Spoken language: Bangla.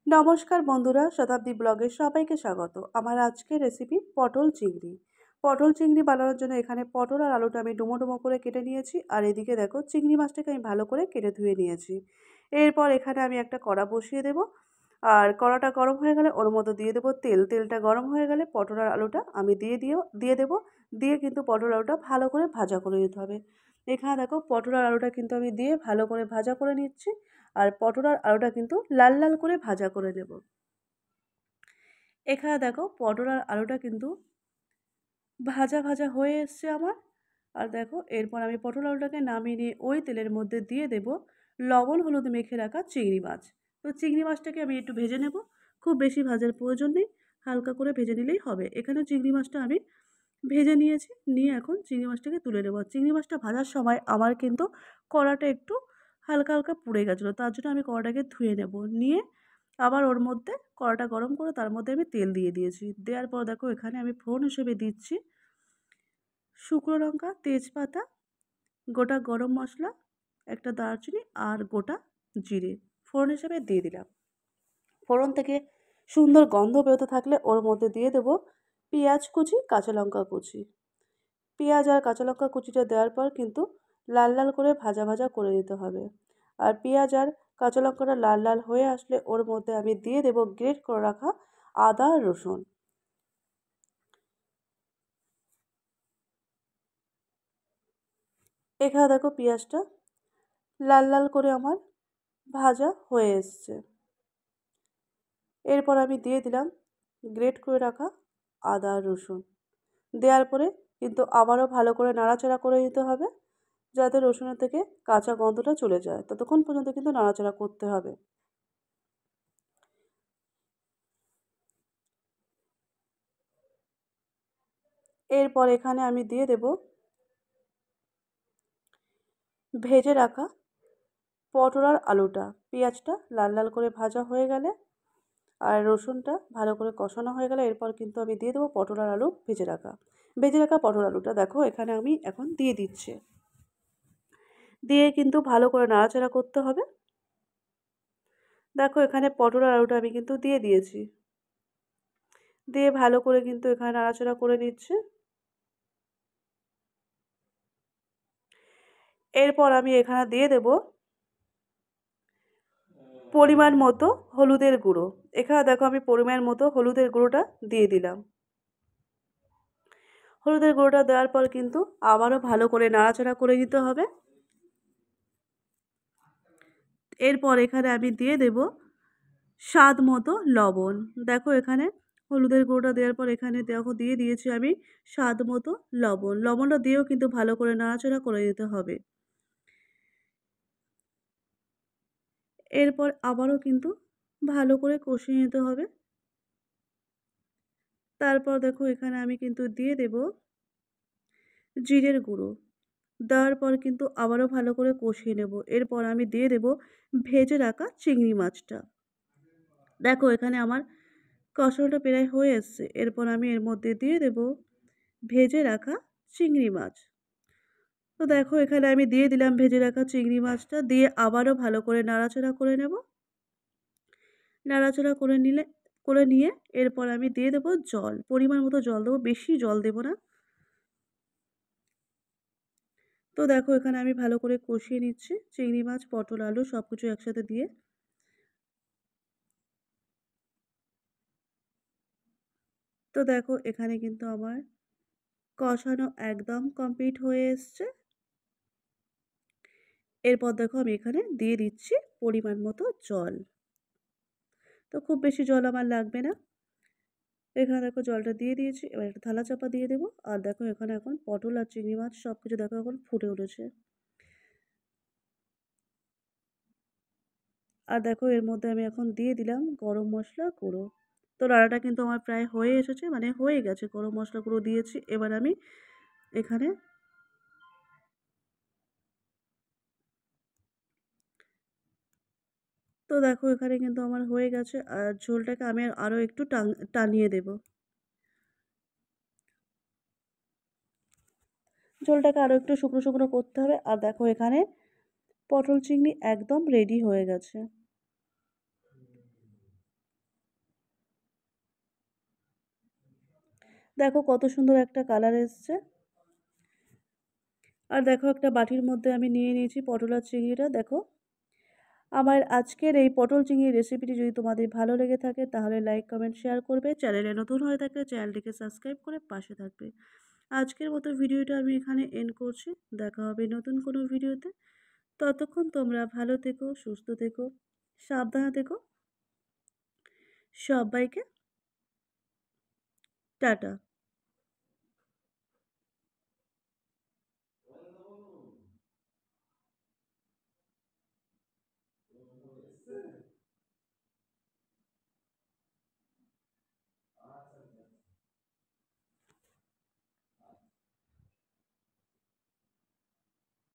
নমস্কার বন্ধুরা, শতাব্দী ব্লগে সবাইকে স্বাগত। আমার আজকের রেসিপি পটল চিংড়ি। পটল চিংড়ি বানানোর জন্য এখানে পটল আর আলুটা আমি ডুমো ডুমো করে কেটে নিয়েছি। আর এদিকে দেখো চিংড়ি মাছটাকে আমি ভালো করে কেটে ধুয়ে নিয়েছি। এরপর এখানে আমি একটা কড়া বসিয়ে দেবো। আর কড়াটা গরম হয়ে গেলে ওর মধ্যে দিয়ে দেবো তেল। তেলটা গরম হয়ে গেলে পটল আর আলুটা আমি দিয়ে দেবো। দিয়ে কিন্তু পটল আলুটা ভালো করে ভাজা করে নিতে হবে। এখানে দেখো পটল আর আলুটা কিন্তু আমি দিয়ে ভালো করে ভাজা করে নিচ্ছি। আর পটল আর আলুটা কিন্তু লাল লাল করে ভাজা করে নেব। এখানে দেখো পটল আর আলুটা কিন্তু ভাজা ভাজা হয়ে এসছে আমার। আর দেখো এরপর আমি পটল আলুটাকে নামিয়ে নিয়ে ওই তেলের মধ্যে দিয়ে দেব লবণ হলুদ মেখে রাখা চিংড়ি মাছ। তো চিংড়ি মাছটাকে আমি একটু ভেজে নেব। খুব বেশি ভাজার প্রয়োজন নেই, হালকা করে ভেজে নিলেই হবে। এখানে চিংড়ি মাছটা আমি ভেজে নিয়েছি, নিয়ে এখন চিংড়ি মাছটাকে তুলে নেব। চিংড়ি মাছটা ভাজার সময় আমার কিন্তু কড়াটা একটু হালকা হালকা পুড়ে গেছিলো, তার জন্য আমি কড়াটাকে ধুয়ে নেব। নিয়ে আবার ওর মধ্যে কড়াটা গরম করে তার মধ্যে আমি তেল দিয়ে দিয়েছি। দেওয়ার পর দেখো এখানে আমি ফোড়ন হিসেবে দিচ্ছি শুকনো লঙ্কা, তেজপাতা, গোটা গরম মশলা, একটা দারচিনি আর গোটা জিরে ফোড়ন হিসেবে দিয়ে দিলাম। ফোড়ন থেকে সুন্দর গন্ধ বেরোতে থাকলে ওর মধ্যে দিয়ে দেবো পেঁয়াজ কুচি, কাঁচা লঙ্কা কুচি। পেঁয়াজ আর কাঁচা লঙ্কা কুচিটা দেওয়ার পর কিন্তু লাল লাল করে ভাজা ভাজা করে দিতে হবে। আর পেঁয়াজ আর কাঁচা লঙ্কাটা লাল লাল হয়ে আসলে ওর মধ্যে আমি দিয়ে দেবো গ্রেট করে রাখা আদা আর রসুন। এখানে দেখো পেঁয়াজটা লাল লাল করে আমার ভাজা হয়ে এসছে। এরপর আমি দিয়ে দিলাম গ্রেট করে রাখা আদা আর রসুন। দেওয়ার পরে কিন্তু আবারও ভালো করে নাড়াচাড়া করে দিতে হবে, যাতে রসুনের থেকে কাঁচা গন্ধটা চলে যায়। ততক্ষণ পর্যন্ত কিন্তু নাড়াচাড়া করতে হবে। এরপর এখানে আমি দিয়ে দেব ভেজে রাখা পটল আর আলুটা। পেঁয়াজটা লাল লাল করে ভাজা হয়ে গেলে আর রসুনটা ভালো করে কষানো হয়ে গেলে এরপর কিন্তু আমি দিয়ে দেবো পটল আর আলু ভেজে রাখা পটল আলুটা দেখো এখানে আমি এখন দিয়ে দিচ্ছি। দিয়ে কিন্তু ভালো করে নাড়াচাড়া করতে হবে। দেখো এখানে পটল আর আলুটা আমি কিন্তু দিয়ে দিয়েছি। দিয়ে ভালো করে কিন্তু এখানে নাড়াচাড়া করে নিচ্ছে। এরপর আমি এখানে দিয়ে দেব পরিমাণ মতো হলুদের গুঁড়ো। এখানে দেখো আমি পরিমাণ মতো হলুদের গুঁড়োটা দিয়ে দিলাম। হলুদের গুঁড়োটা দেওয়ার পর কিন্তু আবারও ভালো করে নাড়াচাড়া করে দিতে হবে। এরপর এখানে আমি দিয়ে দেব স্বাদ মতো লবণ। দেখো এখানে হলুদের গুঁড়োটা দেওয়ার পর এখানে দেখো দিয়ে দিয়েছি আমি স্বাদ মতো লবণ। লবণটা দিয়েও কিন্তু ভালো করে নাড়াচাড়া করে দিতে হবে। এরপর আবারও কিন্তু ভালো করে কষিয়ে নিতে হবে। তারপর দেখো এখানে আমি কিন্তু দিয়ে দেব জিরের গুঁড়ো। দেওয়ার পর কিন্তু আবারও ভালো করে কষিয়ে নেব। এরপর আমি দিয়ে দেব ভেজে রাখা চিংড়ি মাছটা। দেখো এখানে আমার কষানোটা প্রায় হয়ে এসছে। এরপর আমি এর মধ্যে দিয়ে দেব ভেজে রাখা চিংড়ি মাছ। তো দেখো এখানে আমি দিয়ে দিলাম ভেজে রাখা চিংড়ি মাছটা। দিয়ে আবারও ভালো করে নাড়াচাড়া করে নেব। নাড়াচাড়া করে নিয়ে এরপর আমি দিয়ে দেবো জল। পরিমাণ মতো জল দেবো, বেশি জল দেব না। তো দেখো এখানে আমি ভালো করে কষিয়ে নিচ্ছি চিংড়ি মাছ, পটল, আলু সব কিছু একসাথে দিয়ে। তো দেখো এখানে কিন্তু আমার কষানো একদম কমপ্লিট হয়ে এসছে। এরপর দেখো আমি এখানে দিয়ে দিচ্ছি পরিমাণ মতো জল। তো খুব বেশি জল আমার লাগবে না। এখানে দেখো জলটা দিয়ে দিয়েছি। এবার একটা থালা চাপা দিয়ে দেবো। আর দেখো এখানে এখন পটল আর চিংড়ি মাছ সব কিছু দেখো এখন ফুটে উঠেছে। আর দেখো এর মধ্যে আমি এখন দিয়ে দিলাম গরম মশলা গুঁড়ো। তো রান্নাটা কিন্তু আমার প্রায় হয়ে এসেছে, মানে হয়ে গেছে। গরম মশলা গুঁড়ো দিয়েছি। এবার আমি এখানে তো দেখো এখানে কিন্তু আমার হয়ে গেছে। আর ঝোলটাকে আমি আরও একটু টানিয়ে দেব। ঝোলটাকে আরও একটু শুকনো শুকনো করতে হবে। আর দেখো এখানে পটল চিংড়ি একদম রেডি হয়ে গেছে। দেখো কত সুন্দর একটা কালার এসছে। আর দেখো একটা বাটির মধ্যে আমি নিয়ে নিয়েছি পটল আর চিংড়িটা। দেখো আমার আজকের এই পটল চিংড়ির রেসিপিটি যদি তোমাদের ভালো লেগে থাকে তাহলে লাইক কমেন্ট শেয়ার করবে। চ্যানেলে নতুন হয়ে থাকলে চ্যানেলটিকে সাবস্ক্রাইব করে পাশে থাকবে। আজকের মতো ভিডিওটা আমি এখানে এন্ড করছি। দেখা হবে নতুন কোনো ভিডিওতে। ততক্ষণ তোমরা ভালো থেকো, সুস্থ থেকো, সাবধানে থেকো। সবাইকে টাটা।